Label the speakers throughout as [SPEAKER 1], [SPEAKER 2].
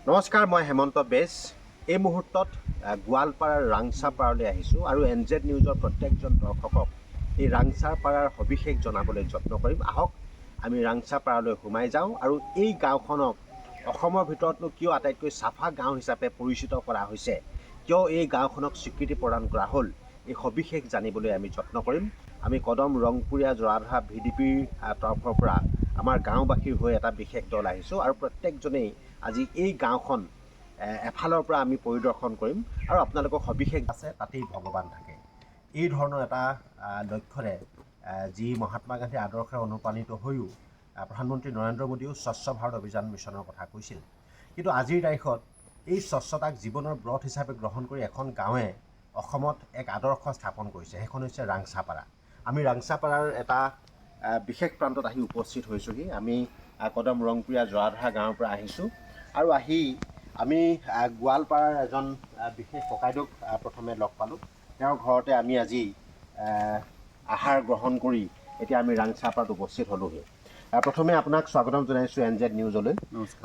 [SPEAKER 1] নমস্কাৰ, মই হেমন্ত বেজ। এই মুহূৰ্তত গোৱালপাৰাৰ ৰাংচাপাৰালৈ আহিছোঁ আৰু NZ নিউজৰ প্ৰত্যেকজন দৰ্শকক এই ৰাংচাপাৰাৰ সবিশেষ জনাবলৈ যত্ন কৰিম। আহক আমি ৰাংচাপাৰালৈ সোমাই যাওঁ আৰু এই গাঁওখনক অসমৰ ভিতৰতনো কিয় আটাইতকৈ চাফা গাঁও হিচাপে পৰিচিত কৰা হৈছে, কিয় এই গাঁওখনক স্বীকৃতি প্ৰদান কৰা হ'ল, এই সবিশেষ জানিবলৈ আমি যত্ন কৰিম। আমি কদম ৰংপুৰীয়া জৰাধৰা VDPৰ তৰফৰ পৰা আমাৰ গাঁওবাসীৰ হৈ এটা বিশেষ দল আহিছোঁ আৰু প্ৰত্যেকজনেই আজি এই গাঁওখন এফালৰ পৰা আমি পৰিদৰ্শন কৰিম আৰু আপোনালোকক সবিশেষ আছে তাতেই ভগৱান থাকে। এই ধৰণৰ এটা লক্ষ্যৰে যি মহাত্মা গান্ধীৰ আদৰ্শৰে অনুপ্ৰাণিত হৈও প্ৰধানমন্ত্ৰী নৰেন্দ্ৰ মোদীয়েও স্বচ্ছ ভাৰত অভিযান মিছনৰ কথা কৈছিল। কিন্তু আজিৰ তাৰিখত এই স্বচ্ছতাক জীৱনৰ ব্ৰত হিচাপে গ্ৰহণ কৰি এখন গাঁৱে অসমত এক আদৰ্শ স্থাপন কৰিছে, সেইখন হৈছে ৰাংচাপাৰা। আমি ৰাংচাপাৰাৰ এটা বিশেষ প্ৰান্তত আহি উপস্থিত হৈছোঁহি। আমি কদম ৰংপুৰীয়া জৰাধৰা গাঁৱৰ পৰা আহিছোঁ আৰু আহি আমি গোৱালপাৰাৰ এজন বিশেষ ককাইদেউক প্ৰথমে লগ পালোঁ। তেওঁৰ ঘৰতে আমি আজি আহাৰ গ্ৰহণ কৰি এতিয়া আমি ৰাংচাপাৰাত উপস্থিত হ'লোহি। প্ৰথমে আপোনাক স্বাগতম জনাইছোঁ NZ নিউজলৈ।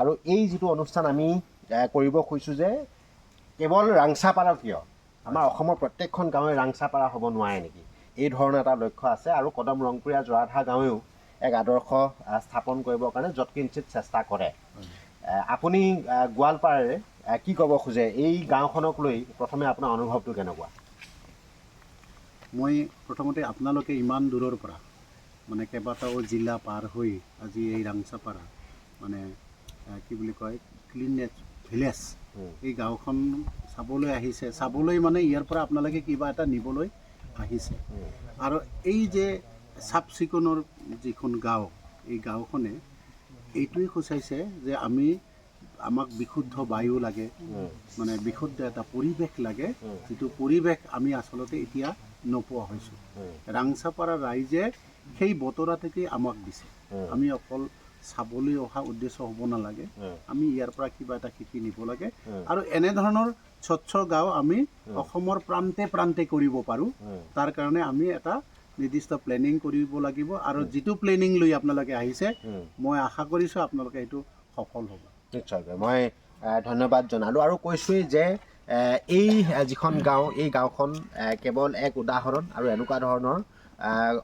[SPEAKER 1] আৰু এই যিটো অনুষ্ঠান আমি কৰিব খুজিছোঁ যে কেৱল ৰাংচাপাৰা কিয়, আমাৰ অসমৰ প্ৰত্যেকখন গাঁৱে ৰাংচাপাৰা হ'ব নোৱাৰে নেকি, এই ধৰণৰ এটা লক্ষ্য আছে। আৰু কদম ৰংপুৰীয়া জৰাধৰা গাঁৱেও এক আদৰ্শ স্থাপন কৰিবৰ কাৰণে যৎকিঞ্চিত চেষ্টা কৰে। আপুনি গোৱালপাৰাৰে কি ক'ব খোজে, এই গাঁওখনক লৈ প্ৰথমে আপোনাৰ অনুভৱটো কেনেকুৱা?
[SPEAKER 2] মই প্ৰথমতে আপোনালোকে ইমান দূৰৰ পৰা মানে কেইবাটাও জিলা পাৰ হৈ আজি এই ৰাংচাপাৰা মানে কি বুলি কয় ক্লিননেছ ভিলেজ, এই গাঁওখন চাবলৈ আহিছে। চাবলৈ মানে ইয়াৰ পৰা আপোনালোকে কিবা এটা নিবলৈ আহিছে। আৰু এই যে চাফ চিকুণৰ যিখন গাঁও, এই গাঁওখনে এইটোৱে সূচাইছে যে আমাক বিশুদ্ধ বায়ু লাগে, মানে বিশুদ্ধ এটা পৰিৱেশ লাগে, যিটো পৰিৱেশ আমি আচলতে এতিয়া নোপোৱা হৈছোঁ। ৰাংচাপাৰা ৰাইজে সেই বতৰাটোকে আমাক দিছে। আমি অকল চাবলৈ অহা উদ্দেশ্য হ'ব নালাগে, আমি ইয়াৰ পৰা কিবা এটা শিকি নিব লাগে। আৰু এনেধৰণৰ স্বচ্ছ গাঁও আমি অসমৰ প্ৰান্তে প্ৰান্তে কৰিব পাৰোঁ। তাৰ কাৰণে আমি এটা নিৰ্দিষ্ট প্লেনিং কৰিব লাগিব। আৰু যিটো প্লেনিং লৈ আপোনালোকে আহিছে, মই আশা কৰিছোঁ আপোনালোকে এইটো সফল হ'ব।
[SPEAKER 1] নিশ্চয়কৈ মই ধন্যবাদ জনালোঁ আৰু কৈছোঁৱেই যে এই যিখন গাঁও, এই গাঁওখন কেৱল এক উদাহৰণ। আৰু এনেকুৱা ধৰণৰ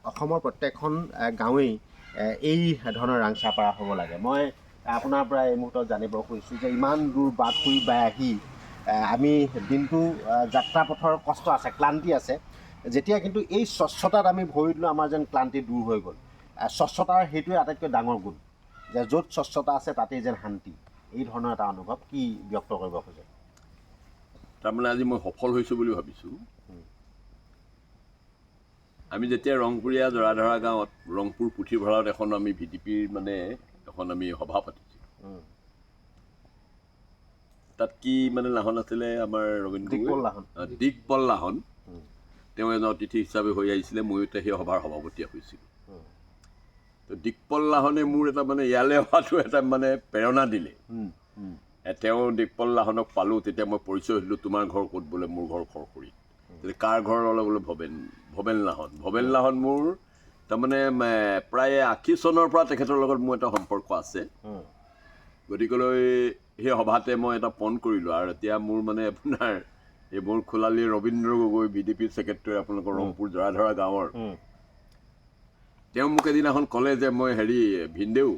[SPEAKER 1] অসমৰ প্ৰত্যেকখন গাঁৱেই এই ধৰণৰ ৰাংচাপাৰা হ'ব লাগে। মই আপোনাৰ পৰা এই মুহূৰ্তত জানিব খুজিছোঁ যে ইমান দূৰ বাট ফুৰি বাই আহি আমি দিনটো যাত্ৰা পথৰ কষ্ট আছে, ক্লান্তি আছে, যেতিয়া কিন্তু এই স্বচ্ছতাত আমি ভৰি দিলোঁ আমাৰ যেন ক্লান্তি দূৰ হৈ গ'ল। স্বচ্ছতাৰ সেইটোৱে আটাইতকৈ ডাঙৰ গুণ, যে য'ত স্বচ্ছতা আছে তাতেই যেন শান্তি। এই ধৰণৰ এটা অনুভৱ কি ব্যক্ত কৰিব খোজে?
[SPEAKER 3] তাৰমানে আজি মই সফল হৈছোঁ বুলি ভাবিছোঁ। আমি যেতিয়া ৰংপুৰীয়া জৰাধৰা গাঁৱত ৰংপুৰ পুথিভঁৰালত এখন আমি VDPৰ মানে এখন আমি সভা পাতিছোঁ। তাত কি মানে লাহন আছিলে আমাৰ দিকপল লাহন, তেওঁ এজন অতিথি হিচাপে হৈ আহিছিলে। ময়ো সেই সভাৰ সভাপতি হৈছিলোঁ। তো দিকপল লাহনে মোৰ এটা মানে ইয়ালৈ অহাটো এটা মানে প্ৰেৰণা দিলে। তেওঁ দিকপল লাহনক পালোঁ, তেতিয়া মই পৰিচয় দিলোঁ, তোমাৰ ঘৰ ক'ত? বোলে মোৰ ঘৰ খৰখৰীত। তেতিয়া কাৰ ঘৰ হ'লে? বোলে ভৱেন লাহন। ভৱেন লাহন মোৰ তাৰমানে প্ৰায় 80 চনৰ পৰা তেখেতৰ লগত মোৰ এটা সম্পৰ্ক আছে। গতিকেলৈ সেই সভাতে মই এটা পণ কৰিলোঁ। আৰু এতিয়া মোৰ মানে আপোনাৰ এই মোৰ খোলালী ৰবীন্দ্ৰ গগৈ VDPৰ ছেক্ৰেটেৰী আপোনালোকৰ ৰংপুৰ জৰাধৰা গাঁৱৰ, তেওঁ মোক এদিনাখন ক'লে যে মই ভিনদেউ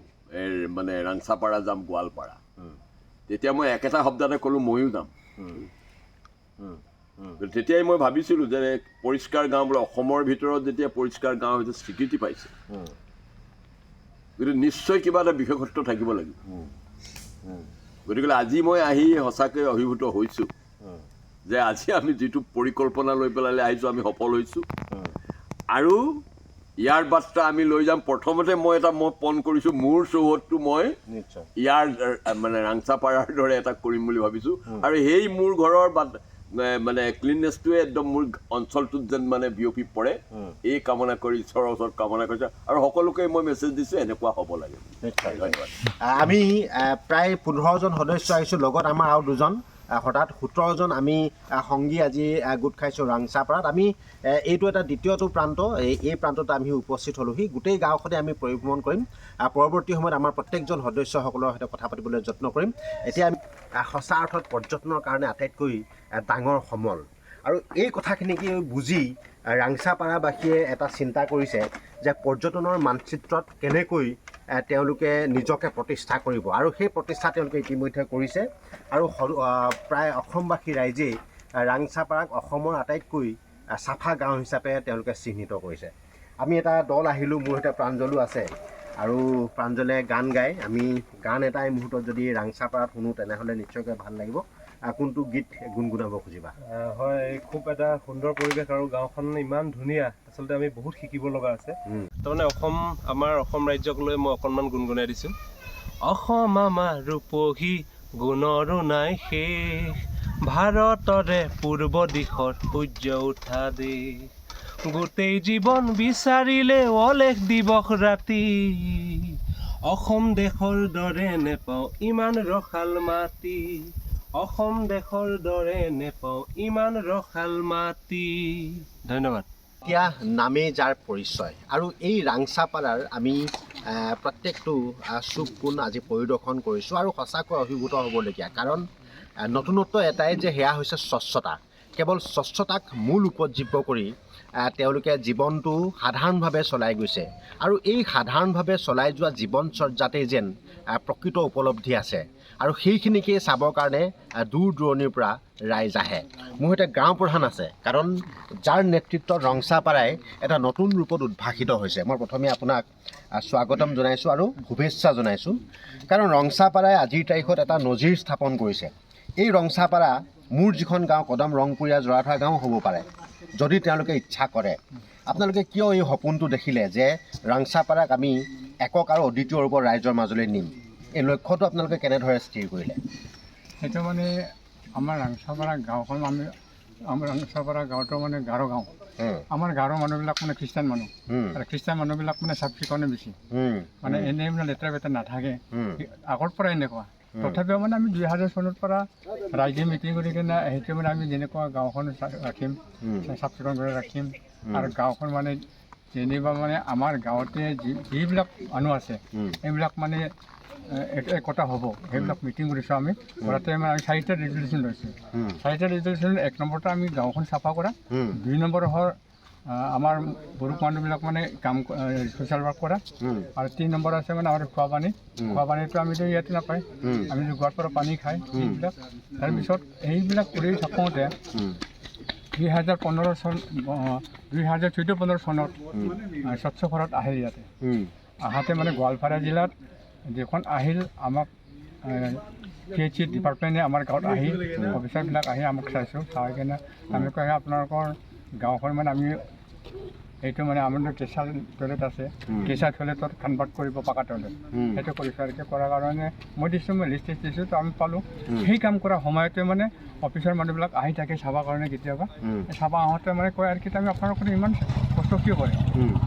[SPEAKER 3] মানে ৰাংচাপাৰা যাম, গোৱালপাৰা। তেতিয়া মই একেটা শব্দতে ক'লোঁ ময়ো যাম। তেতিয়াই মই ভাবিছিলোঁ যে পৰিষ্কাৰ গাঁও বোলে অসমৰ ভিতৰত যেতিয়া পৰিষ্কাৰ গাঁও হৈছে স্বীকৃতি পাইছে, গতিকে নিশ্চয় কিবা এটা বিশেষত্ব থাকিব লাগিব। গতিকে আজি মই আহি সঁচাকৈ অভিভূত হৈছোঁ যে আজি আমি যিটো পৰিকল্পনা লৈ পেলাই আহিছোঁ আমি সফল হৈছোঁ। আৰু ইয়াৰ বাৰ্তা আমি লৈ যাম। প্ৰথমতে মই পণ কৰিছোঁ, মোৰ চৌহদটো মই ইয়াৰ মানে ৰাংচাপাৰাৰ দৰে এটা কৰিম বুলি ভাবিছোঁ। আৰু সেই মোৰ ঘৰৰ মানে ক্লিননেছটোৱে একদম মোৰ অঞ্চলটোত যেন মানে বিয়পি পৰে, এই কামনা কৰি ঈশ্বৰৰ ওচৰত কামনা কৰিছোঁ। আৰু সকলোকে মই মেছেজ দিছোঁ এনেকুৱা হ'ব লাগে।
[SPEAKER 1] নিশ্চয়, ধন্যবাদ। আমি প্ৰায় 15জন সদস্য আহিছোঁ, লগত আমাৰ আৰু দুজন হঠাৎ 17জন আমি সংগী আজি গোট খাইছোঁ ৰাংচাপাৰাত। আমি এইটো এটা দ্বিতীয়টো প্ৰান্ত, এই প্ৰান্তত আমি উপস্থিত হ'লোহি। গোটেই গাঁওখনে আমি পৰিভ্ৰমণ কৰিম। পৰৱৰ্তী সময়ত আমাৰ প্ৰত্যেকজন সদস্যসকলৰ সৈতে কথা পাতিবলৈ যত্ন কৰিম। এতিয়া আমি সঁচা অৰ্থত পৰ্যটনৰ কাৰণে আটাইতকৈ ডাঙৰ সমল, আৰু এই কথাখিনিকে বুজি ৰাংচাপাৰাবাসীয়ে এটা চিন্তা কৰিছে যে পৰ্যটনৰ মানচিত্ৰত কেনেকৈ তেওঁলোকে নিজকে প্ৰতিষ্ঠা কৰিব, আৰু সেই প্ৰতিষ্ঠা তেওঁলোকে ইতিমধ্যে কৰিছে। আৰু প্ৰায় অসমবাসী ৰাইজেই ৰাংচাপাৰাক অসমৰ আটাইতকৈ চাফা গাঁও হিচাপে তেওঁলোকে চিহ্নিত কৰিছে। আমি এটা দল আহিলোঁ, মোৰ সৈতে প্ৰাঞ্জলো আছে, আৰু প্ৰাঞ্জলে গান গায়। আমি গান এটা এই মুহূৰ্তত যদি ৰাংচাপাৰাত শুনো তেনেহ'লে নিশ্চয়কৈ ভাল লাগিব। কোনটো গীত গুণগুণাব খুজিবা?
[SPEAKER 4] হয়, খুব এটা সুন্দৰ পৰিৱেশ আৰু গাঁওখন ইমান ধুনীয়া, আচলতে আমি বহুত শিকিব লগা আছে। তাৰমানে আমাৰ অসম ৰাজ্যক লৈ মই অকণমান গুণগুণাই দিছোঁ। অসম আমাৰ ৰূপহী গুণৰো নাই শেষ, ভাৰতৰে পূৰ্ব দিশৰ সূৰ্য উঠা দেশ, গোটেই জীৱন বিচাৰিলে অলেখ দিৱস ৰাতি, অসম দেশৰ দৰে নেপাওঁ ইমান ৰসাল মাটি, অসম দেশৰ দৰে নেপাওঁ ইমান ৰসাল মাটি। ধন্যবাদ।
[SPEAKER 1] এতিয়া নামেই যাৰ পৰিচয়, আৰু এই ৰাংচাপাৰাৰ আমি প্ৰত্যেকটো চুক কোণ আজি পৰিদৰ্শন কৰিছোঁ, আৰু সঁচাকৈ অভিভূত হ'বলগীয়া। কাৰণ নতুনত্ব এটাই যে সেয়া হৈছে স্বচ্ছতা। কেৱল স্বচ্ছতাক মূল উপজীব্য কৰি তেওঁলোকে জীৱনটো সাধাৰণভাৱে চলাই গৈছে, আৰু এই সাধাৰণভাৱে চলাই যোৱা জীৱনচৰ্যাতেই যেন প্ৰকৃত উপলব্ধি আছে, আৰু সেইখিনিকেই চাবৰ কাৰণে দূৰ দূৰণিৰ পৰা ৰাইজ আহে। মোৰ সৈতে গাঁও প্ৰধান আছে, কাৰণ যাৰ নেতৃত্বত ৰাংচাপাৰাই এটা নতুন ৰূপত উদ্ভাসিত হৈছে। মই প্ৰথমে আপোনাক স্বাগতম জনাইছোঁ আৰু শুভেচ্ছা জনাইছোঁ, কাৰণ ৰাংচাপাৰাই আজিৰ তাৰিখত এটা নজিৰ স্থাপন কৰিছে। এই ৰাংচাপাৰা মোৰ যিখন গাঁও কদম ৰংপুৰীয়া জৰাধৰা গাঁও হ'ব পাৰে, যদি তেওঁলোকে ইচ্ছা কৰে। আপোনালোকে কিয় এই সপোনটো দেখিলে যে ৰাংচাপাৰাক আমি একক আৰু অদ্বিতীয় ৰূপত ৰাইজৰ মাজলৈ নিম? এই লক্ষ্যটো আপোনালোকে কেনেদৰে স্থিৰ কৰিলে?
[SPEAKER 5] সেইটো মানে আমাৰ ৰাংচাপাৰা গাঁওখন, আমাৰ ৰাংচাপাৰা গাঁৱটো মানে গাৰো গাঁও। আমাৰ গাঁৱৰ মানুহবিলাক মানে খ্ৰীষ্টান মানুহ, আৰু খ্ৰীষ্টান মানুহবিলাক মানে চাফ চিকুণে বেছি, মানে এনেই মানে লেতেৰা পেতেৰা নাথাকে, আগৰ পৰা এনেকুৱা। তথাপিও মানে আমি 2000 চনৰ পৰা ৰাইজে মিটিং কৰি কিনে সেইটো মানে আমি যেনেকুৱা গাঁওখন ৰাখিম, চাফ চিকুণ কৰি ৰাখিম, আৰু গাঁওখন মানে যেনিবা মানে আমাৰ গাঁৱতে যিবিলাক মানুহ আছে এইবিলাক মানে একতা হ'ব, সেইবিলাক মিটিং কৰিছোঁ আমি। কৰাতে মানে আমি 4টা ৰেজলিউশ্যন লৈছোঁ। 4টা ৰেজলিউশ্যন, 1 নম্বৰতে আমি গাঁওখন চাফা কৰা, 2 নম্বৰ হ'ল আমাৰ পুৰুষ মানুহবিলাক মানে কাম ছ'চিয়েল ৱৰ্ক কৰা, আৰু 3 নম্বৰ আছে মানে আমাৰ খোৱা পানীটো আমিতো ইয়াতে নাপায়, আমি গোৱাৰ পৰা পানী খাই সেইবিলাক। তাৰপিছত সেইবিলাক কৰি থাকোঁতে 2014 চনত স্বচ্ছ ভাৰত আহিল ইয়াতে। আহাতে মানে গোৱালপাৰা জিলাত যিখন আহিল, আমাক PHC ডিপাৰ্টমেণ্টে আমাৰ গাঁৱত আহি অফিচাৰবিলাক আহি আমাক চাই কিনে আমি কয় আপোনালোকৰ গাঁওখন মানে আমি এইটো মানে আমাৰ কেঁচা টয়লেট আছে, কেঁচা টয়লেটত কনভাৰ্ট কৰিব পাকা টয়লেট, সেইটো কৰিছোঁ। আৰু কৰাৰ কাৰণে মই লিষ্ট দিছোঁ, তো আমি পালোঁ। সেই কাম কৰা সময়তে মানে অফিচৰ মানুহবিলাক আহি থাকে চাবৰ কাৰণে, কেতিয়াবা চাব আহোঁতে মানে কয় আৰু কি আমি আপোনালোকে ইমান কষ্ট কিয় কৰে?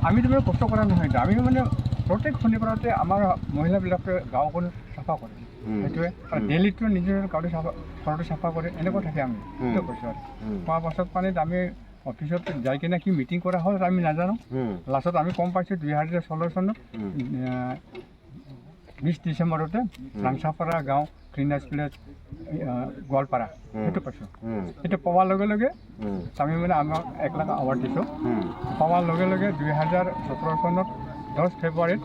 [SPEAKER 5] আমিতো মানে কষ্ট কৰা নহয়, আমি মানে প্ৰত্যেক শনিবাৰতে আমাৰ মহিলাবিলাকে গাঁওখন চাফা কৰে, সেইটোৱে। আৰু ডেইলিটো নিজৰ ঘৰটো চাফা কৰে, এনেকুৱা থাকে। আমি সেইটো কৈছোঁ। আৰু খোৱা পাছত মানে আমি অফিচত যাই কিনে কি মিটিং কৰা হ'ল আমি নাজানো। লাষ্টত আমি গম পাইছোঁ 2016 চনত 20 ডিচেম্বৰতে ৰাংচাপাৰা গাঁও ক্লিনাৰ্ছ ভিলেজ গোৱালপাৰা, সেইটো পাইছোঁ। সেইটো পোৱাৰ লগে লগে আমি মানে আমাক 1 লাখ এৱাৰ্ড দিছোঁ। পোৱাৰ লগে লগে 2017 চনত 10 ফেব্ৰুৱাৰীত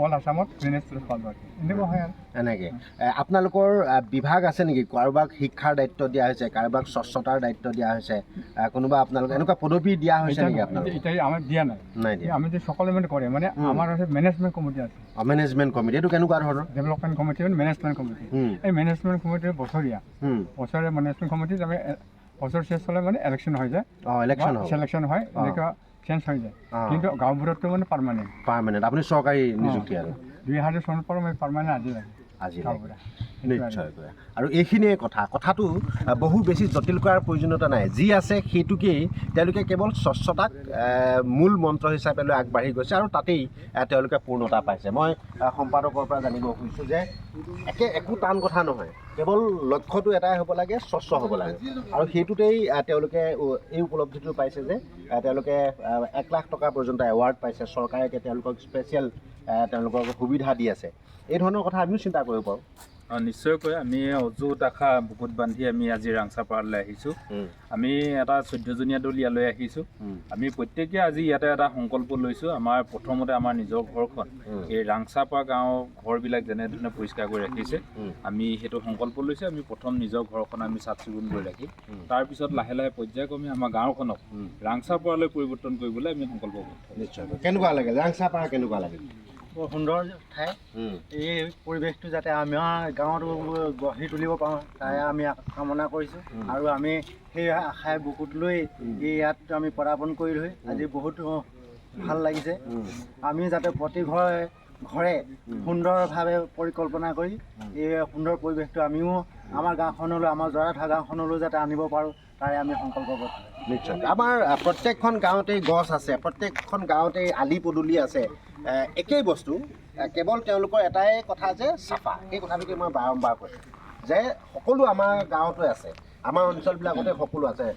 [SPEAKER 5] অল আছামত ক্লিনেছ ভিলেজ পালোঁ। এনেকুৱা হয় আৰু
[SPEAKER 1] এনেকৈ আপোনালোকৰ বিভাগ আছে নেকি? কাৰোবাক শিক্ষাৰ দায়িত্ব দিয়া হৈছে, কাৰোবাক স্বচ্ছতাৰ দায়িত্ব দিয়া হৈছে, কোনোবা আপোনালোকে এনেকুৱা পদবী দিয়া হৈছে নেকি? আপোনালোকে
[SPEAKER 5] এতিয়া আমাৰ দিয়া নাই, আমি যে সকলোৱে মানে কৰে, মানে আমাৰ আছে মেনেজমেণ্ট কমিটি আছে।
[SPEAKER 1] মেনেজমেণ্ট কমিটি, এইটো কেনেকুৱা ধৰণৰ?
[SPEAKER 5] ডেভেলপমেণ্ট কমিটি মানে মেনেজমেণ্ট কমিটি। এই মেনেজমেণ্ট কমিটি বছৰীয়া মেনেজমেণ্ট কমিটিত আমি বছৰ শেষ হ'লে মানে ইলেকশ্যন হৈ যায়, চিলেকশ্যন হয়, এনেকুৱা চেঞ্জ হৈ যায়। কিন্তু গাঁওবোৰততো মানে পাৰ্মানেণ্ট।
[SPEAKER 1] আপুনি চৰকাৰী নিযুক্তি আৰু
[SPEAKER 5] 2000 চনৰ পৰা মই পাৰ্মানেণ্ট আজি লাগে।
[SPEAKER 1] নিশ্চয়কৈ আৰু এইখিনিয়ে কথাটো বহু বেছি জটিল কৰাৰ প্ৰয়োজনীয়তা নাই যি আছে সেইটোকেই তেওঁলোকে কেৱল স্বচ্ছতাক মূল মন্ত্ৰ হিচাপে লৈ আগবাঢ়ি গৈছে আৰু তাতেই তেওঁলোকে পূৰ্ণতা পাইছে মই সম্পাদকৰ পৰা জানিব খুজিছোঁ যে একো টান কথা নহয় কেৱল লক্ষ্যটো এটাই হ'ব লাগে স্বচ্ছ হ'ব লাগে আৰু সেইটোতেই তেওঁলোকে এই উপলব্ধিটো পাইছে যে তেওঁলোকে 1 লাখ টকা পৰ্যন্ত এৱাৰ্ড পাইছে চৰকাৰে তেওঁলোকক স্পেচিয়েল তেওঁলোকক সুবিধা দি আছে এই ধৰণৰ কথা আমিও চিন্তা কৰিব পাৰোঁ
[SPEAKER 6] নিশ্চয়কৈ আমি অযুত আশা বুকুত বান্ধি আমি আজি ৰাংচাপাৰালৈ আহিছোঁ আমি এটা 14জনীয়া দল ইয়ালৈ আহিছোঁ আমি প্ৰত্যেকে আজি ইয়াতে এটা সংকল্প লৈছোঁ আমাৰ প্ৰথমতে আমাৰ নিজৰ ঘৰখন এই ৰাংচাপাৰা গাঁৱৰ ঘৰবিলাক যেনেধৰণে পৰিষ্কাৰ কৰি ৰাখিছে আমি সেইটো সংকল্প লৈছোঁ আমি প্ৰথম নিজৰ ঘৰখন আমি চাফ চিকুণ কৰি ৰাখিম তাৰপিছত লাহে লাহে পৰ্যায়ক্ৰমে আমাৰ গাঁওখনক ৰাংচাপাৰালৈ পৰিৱৰ্তন কৰিবলৈ আমি সংকল্প কৰিম
[SPEAKER 1] নিশ্চয় কেনেকুৱা লাগে ৰাংচাপাৰা কেনেকুৱা লাগে
[SPEAKER 2] বৰ সুন্দৰ ঠাই এই পৰিৱেশটো যাতে আমাৰ গাঁৱত গঢ়ি তুলিব পাৰোঁ তাই আমি কামনা কৰিছোঁ আৰু আমি সেই আশাই বুকুত লৈ এই ইয়াত আমি পদাৰ্পণ কৰিলোঁ আজি বহুত ভাল লাগিছে আমি যাতে প্ৰতি ঘৰে সুন্দৰভাৱে পৰিকল্পনা কৰি এই সুন্দৰ পৰিৱেশটো আমিও আমাৰ গাঁওখনলৈ আমাৰ জৰাধা গাঁওখনলৈ যাতে আনিব পাৰোঁ তাৰে আমি সংকল্পবদ্ধ
[SPEAKER 1] নিশ্চয় আমাৰ প্ৰত্যেকখন গাঁৱতেই গছ আছে প্ৰত্যেকখন গাঁৱতেই আলি পদূলি আছে একেই বস্তু কেৱল তেওঁলোকৰ এটাই কথা যে চাফা সেই কথাটোকে মই বাৰম্বাৰ কৈছোঁ যে সকলো আমাৰ গাঁৱতে আছে আমাৰ অঞ্চলবিলাকতে সকলো আছে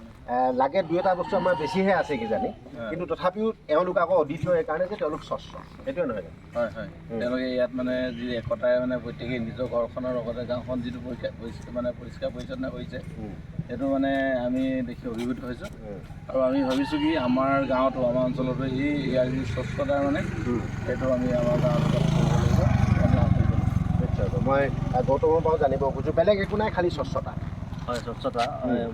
[SPEAKER 1] লাগে 2-এটা বস্তু আমাৰ বেছিহে আছে কিজানি কিন্তু তথাপিও এওঁলোক আকৌ অদ্বিতীয় এইকাৰণে যে তেওঁলোক স্বচ্ছ সেইটোৱে নহয়
[SPEAKER 6] হয় হয় তেওঁলোকে ইয়াত মানে যি একতাই মানে প্ৰত্যেকেই নিজৰ ঘৰখনৰ লগতে গাঁওখন যিটো পৰিষ্কাৰ পৰিচ্ছন্ন হৈছে সেইটো মানে আমি দেখি অভিভূত হৈছোঁ আৰু আমি ভাবিছোঁ কি আমাৰ গাঁৱতো আমাৰ অঞ্চলতো ইয়াৰ যি স্বচ্ছতা মানে সেইটো আমি আমাৰ গাঁৱত
[SPEAKER 1] মই গৌতমৰ পৰাও জানিব খোজোঁ বেলেগ একো নাই খালী স্বচ্ছতা
[SPEAKER 7] হয় স্বচ্ছতা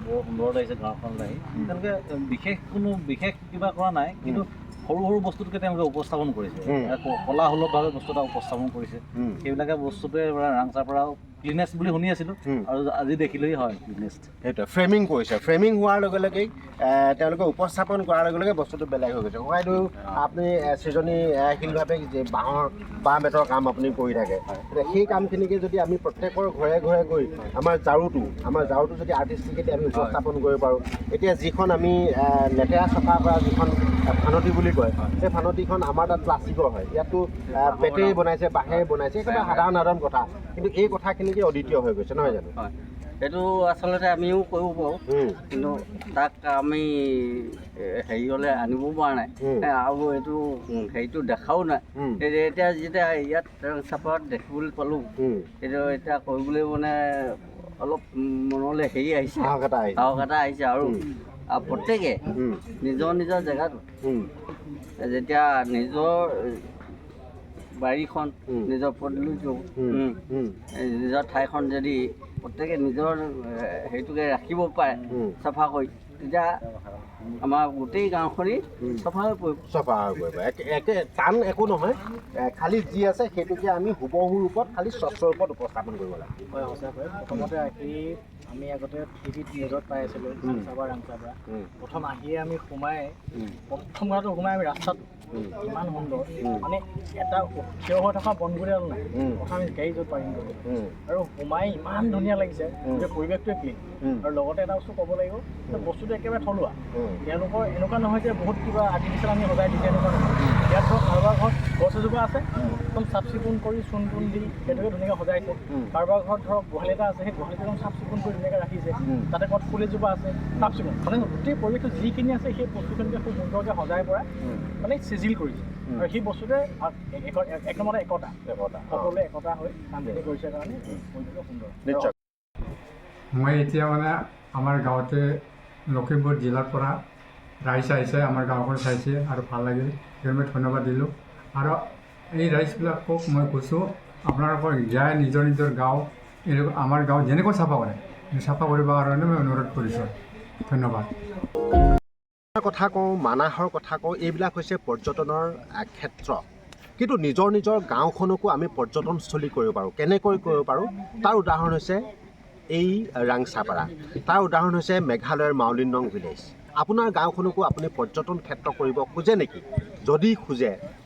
[SPEAKER 7] বৰ সুন্দৰ লাগিছে গাঁওখন লাগি তেওঁলোকে বিশেষ কিবা কৰা নাই কিন্তু সৰু সৰু বস্তুটোকে তেওঁলোকে উপস্থাপন কৰিছে কলাসুলভভাৱে বস্তু এটা উপস্থাপন কৰিছে সেইবিলাকে বস্তুটোৱে ৰাংচাপাৰা ক্লিনেছ বুলি শুনি আছিলোঁ আৰু আজি দেখিলেই হয় ক্লিনেছ
[SPEAKER 1] সেইটোৱে ফ্ৰেমিং কৰিছে ফ্ৰেমিং হোৱাৰ লগে লগেই তেওঁলোকে উপস্থাপন কৰাৰ লগে লগে বস্তুটো বেলেগ হৈ গৈছে ককাইদেউ আপুনি সৃজনীশীলভাৱে যে বাঁহ বেতৰ কাম আপুনি কৰি থাকে সেই কামখিনিকে যদি আমি প্ৰত্যেকৰ ঘৰে ঘৰে গৈ আমাৰ ঝাৰুটো যদি আৰ্টিষ্টিকেলি আমি উপস্থাপন কৰিব পাৰোঁ এতিয়া যিখন আমি লেতেৰা চফা কৰা যিখন ফানতি বুলি কয় সেই ফানতিখন আমাৰ তাত প্লাষ্টিকৰ হয় ইয়াতো বেটেৰী বনাইছে বাঁহেৰে বনাইছে একেবাৰে সাধাৰণ কথা কিন্তু এই কথাখিনিকে অদ্বিতীয় হৈ গৈছে নহয় জানো
[SPEAKER 7] সেইটো আচলতে আমিও কৰিব পাৰোঁ কিন্তু তাক আমি হেৰিয়লৈ আনিবও পৰা নাই আৰু এইটো হেৰিটো দেখাও নাই এতিয়া যেতিয়া ইয়াত ৰাংচাপাৰাত দেখিবলৈ পালোঁ সেইটো এতিয়া কৰিবলৈ মানে অলপ মনলৈ হেৰি আহিছে সাহস এটা আহিছে আৰু প্ৰত্যেকে নিজৰ নিজৰ জেগাটো যেতিয়া নিজৰ বাৰীখন নিজৰ পদূলিটো নিজৰ ঠাইখন যদি প্ৰত্যেকে নিজৰ হেৰিটোকে ৰাখিব পাৰে চাফা কৰি তেতিয়া আমাৰ গোটেই গাঁওখনেই চাফা হৈ পৰিব
[SPEAKER 1] একে টান একো নহয় খালী যি আছে সেইটোকে আমি হুবহু ৰূপত খালী স্বচ্ছ ৰূপত উপস্থাপন কৰিব লাগে
[SPEAKER 2] হয় সঁচাকৈ প্ৰথমতে আহি আমি আগতে টিভিত নিউজত পাই আছিলোঁ ৰাংচাপাৰা প্ৰথম আহিয়ে আমি প্ৰথম কথাটো সোমাই আমি ৰাস্তাটো ইমান সুন্দৰ মানে এটা থিয় হৈ থকা বনগুৰিডাল নাই প্ৰথম আমি গাড়ী য'ত পাৰিম আৰু সোমাই ইমান ধুনীয়া লাগিছে যে পৰিৱেশটোৱে ক্লিন আৰু লগতে এটা বস্তু ক'ব লাগিব যে বস্তুটো একেবাৰে থলুৱা তেওঁলোকৰ এনেকুৱা নহয় যে বহুত কিবা আৰ্টিফিচিয়েল আমি সজাই দিছে এনেকুৱা নহয় ইয়াত ধৰক কাৰোবাৰ ঘৰত গছ এজোপা আছে একদম চাফ চিকুণ কৰি চূণ তুণ দি সেইটোকে ধুনীয়াকৈ সজাইছে কাৰোবাৰ ঘৰত ধৰক গোহালি এটা আছে সেই গোহালিটো একদম চাফ চিকুণ কৰি ধুনীয়াকৈ ৰাখিছে তাতে ক'ত ফুল এজোপা আছে চাফ চিকুণ মানে গোটেই পৰিৱেশটো যিখিনি আছে সেই বস্তুখিনিকে খুব সুন্দৰকৈ সজাই পৰাই মানে চিজিল কৰিছে আৰু সেই বস্তুটোৱে এক নম্বৰতে একতা সকলোৱে একতা হৈ কামখিনি কৰিছে কাৰণে পৰিৱেশটো সুন্দৰ
[SPEAKER 1] নিশ্চয়
[SPEAKER 5] মই এতিয়া মানে আমাৰ গাঁৱতে লখিমপুৰ জিলাৰ পৰা ৰাইজ আহিছে আমাৰ গাঁওখন চাইছে আৰু ভাল লাগিল সেইবাবে ধন্যবাদ দিলোঁ আৰু এই ৰাইজবিলাকক মই কৈছোঁ আপোনালোকৰ যায় নিজৰ নিজৰ গাঁও আমাৰ গাঁও যেনেকৈ চাফা কৰে চাফা কৰিবৰ কাৰণে মই অনুৰোধ কৰিছোঁ ধন্যবাদ
[SPEAKER 1] কথা কওঁ মানাহৰ কথা কওঁ এইবিলাক হৈছে পৰ্যটনৰ ক্ষেত্ৰ কিন্তু নিজৰ গাঁওখনকো আমি পৰ্যটনস্থলী কৰিব পাৰোঁ কেনেকৈ কৰিব পাৰোঁ তাৰ উদাহৰণ হৈছে এই ৰাংচাপাৰা তাৰ উদাহৰণ হৈছে মেঘালয়ৰ মাউলিনং ভিলেজ আপোনাৰ গাঁওখনকো আপুনি পৰ্যটন ক্ষেত্ৰ কৰিব খোজে নেকি যদি খোজে